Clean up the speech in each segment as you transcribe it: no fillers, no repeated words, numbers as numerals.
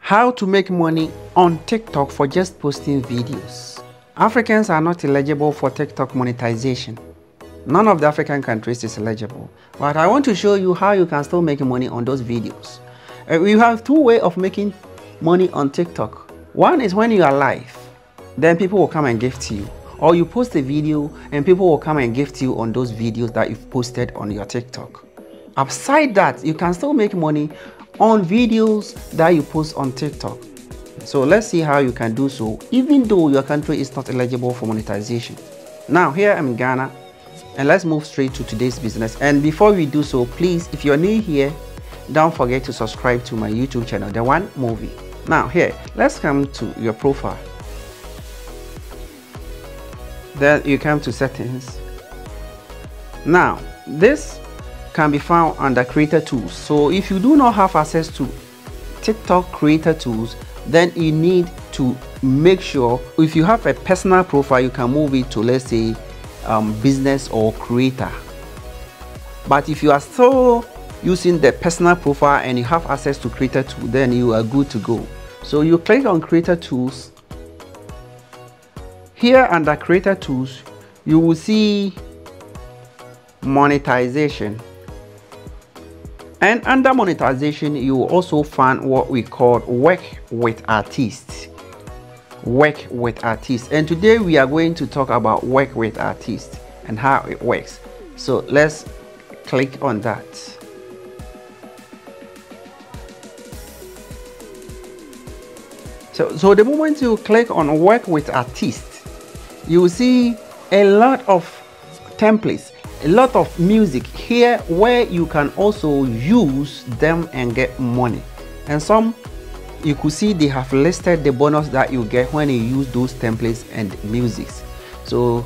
How to make money on TikTok for just posting videos. Africans are not eligible for TikTok monetization. None of the African countries is eligible. But I want to show you how you can still make money on those videos. We have two ways of making money on TikTok. One is when you are live, then people will come and gift you. Or you post a video and people will come and gift you on those videos that you've posted on your TikTok. Aside that, you can still make money on videos that you post on TikTok. So let's see how you can do so even though your country is not eligible for monetization. Now here I'm in Ghana, and let's move straight to today's business. And before we do so, please, if you're new here, don't forget to subscribe to my YouTube channel, The One Movie. Now here, let's come to your profile. Then you come to settings. Now this can be found under creator tools. So if you do not have access to TikTok creator tools, then you need to make sure, if you have a personal profile, you can move it to, let's say, business or creator. But if you are still using the personal profile and you have access to creator tool, then you are good to go. So you click on creator tools. Here under creator tools, you will see monetization. And under monetization, you will also find what we call work with artists. Work with artists. And today we are going to talk about work with artists and how it works. So let's click on that. So the moment you click on work with artists, you will see a lot of templates, a lot of music here where you can also use them and get money. And some, you could see they have listed the bonus that you get when you use those templates and musics. So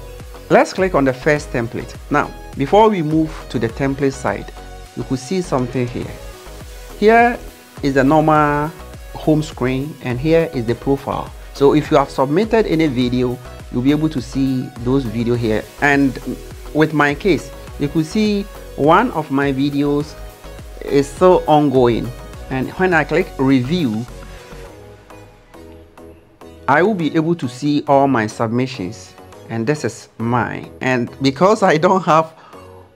let's click on the first template. Now before we move to the template side, you could see something here. Here is the normal home screen and here is the profile. So if you have submitted any video, you'll be able to see those videos here. And with my case, you could see one of my videos is still ongoing, and when I click review, I will be able to see all my submissions, and this is mine. And because I don't have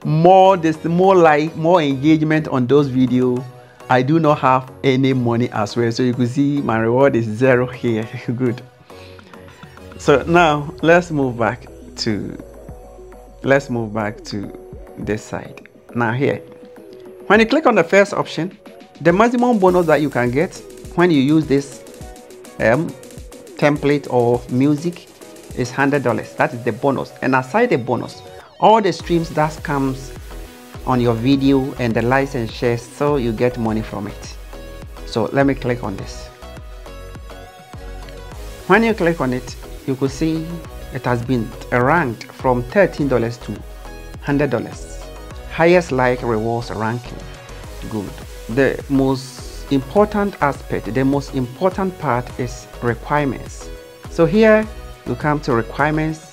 more engagement on those videos, I do not have any money as well. So you could see my reward is 0 here. Good. So now let's move back to this side. Now here, when you click on the first option, the maximum bonus that you can get when you use this template or music is $100. That is the bonus. And aside the bonus, all the streams that comes on your video and the license shares, so you get money from it. So let me click on this. When you click on it, you could see it has been ranked from $13 to $100. Highest like rewards ranking. Good. The most important aspect, the most important part is requirements. So here you come to requirements.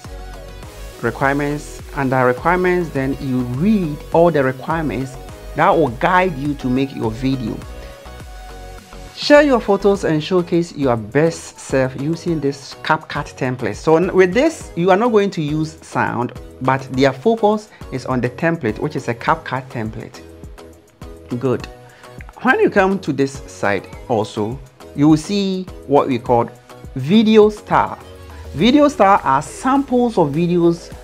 Under requirements, then you read all the requirements that will guide you to make your video. Share your photos and showcase your best self using this CapCut template. So with this, you are not going to use sound, but their focus is on the template, which is a CapCut template. Good. When you come to this side also, you will see what we call video star. Video star are samples of videos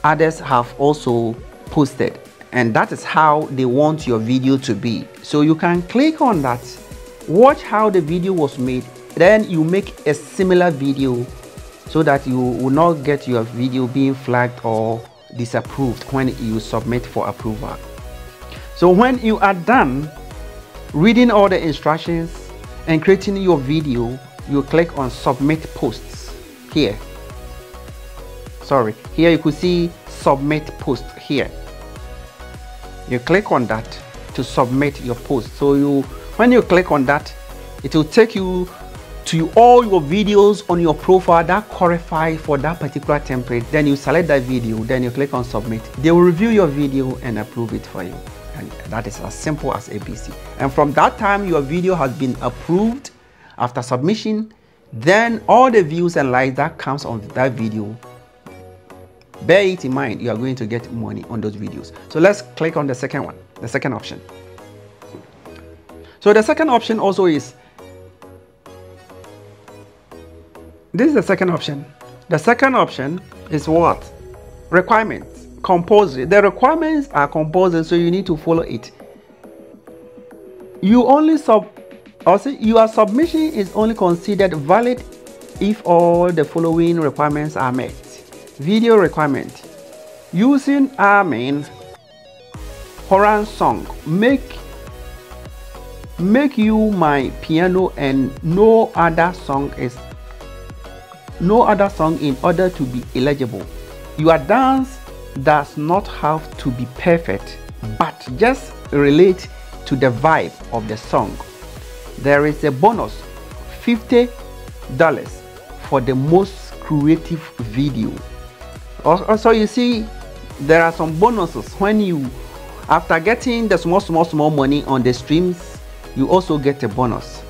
others have also posted, and that is how they want your video to be. So you can click on that, watch how the video was made, then you make a similar video so that you will not get your video being flagged or disapproved when you submit for approval. So when you are done reading all the instructions and creating your video, you click on submit posts here. Sorry, here you could see submit post here. You click on that to submit your post. So when you click on that, it will take you to all your videos on your profile that qualify for that particular template. Then you select that video, then you click on submit. They will review your video and approve it for you. And that is as simple as ABC. And from that time, your video has been approved After submission, then all the views and likes that comes on that video, bear it in mind, you are going to get money on those videos. So let's click on the second one, the second option. So the second option also is, this is the second option. The second option is what? Requirements. Compulsory. The requirements are compulsory, so you need to follow it. You only your submission is only considered valid if all the following requirements are met. Video requirement. Using Amen Horan song, make you my piano and no other song in order to be eligible. Your dance does not have to be perfect, but just relate to the vibe of the song. There is a bonus $50 for the most creative video. Also, you see, there are some bonuses when you, after getting the small money on the streams, you also get a bonus.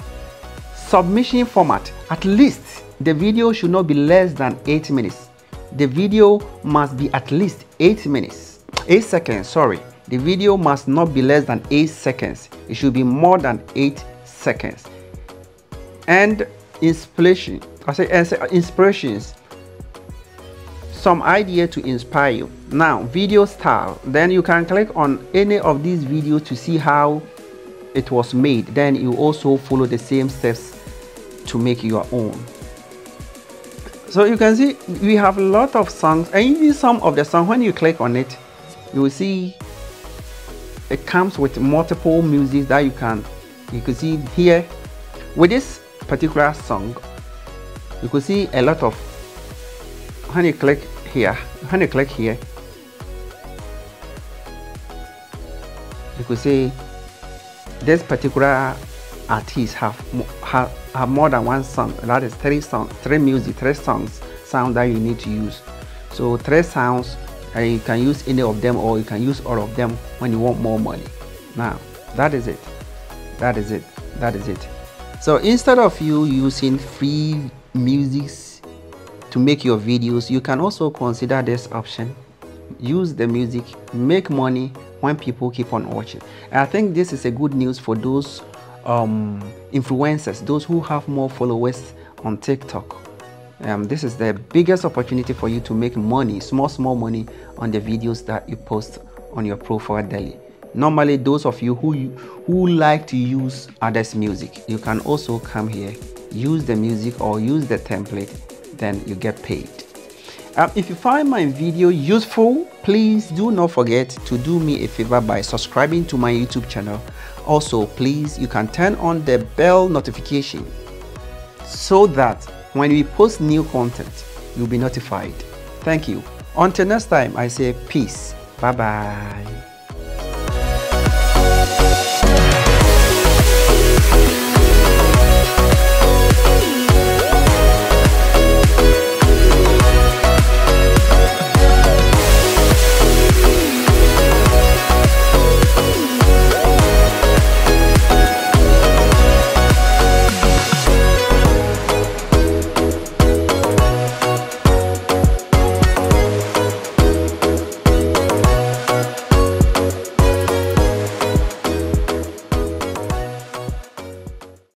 Submission format. At least the video should not be less than 8 minutes. The video must be at least 8 seconds, sorry. The video must not be less than 8 seconds. It should be more than 8 seconds. And inspirations. Some idea to inspire you. Now, video style. Then you can click on any of these videos to see how it was made. Then you also follow the same steps to make your own. So you can see we have a lot of songs, and even some of the songs, when you click on it, you will see it comes with multiple music that you can see here. With this particular song, you could see a lot of, when you click here, you could see this particular artist have more than one song. That is 3 songs, 3 songs sound that you need to use. So 3 sounds, and you can use any of them, or you can use all of them when you want more money. Now that is it. So instead of you using free music to make your videos, you can also consider this option. Use the music, make money when people keep on watching. And I think this is a good news for those influencers, those who have more followers on TikTok. This is the biggest opportunity for you to make money, small money, on the videos that you post on your profile daily. Normally, those of you who like to use others' music, you can also come here, use the music or use the template, then you get paid. If you find my video useful, please do not forget to do me a favor by subscribing to my YouTube channel. Also, please, you can turn on the bell notification so that when we post new content, you'll be notified. Thank you. Until next time, I say peace. Bye bye.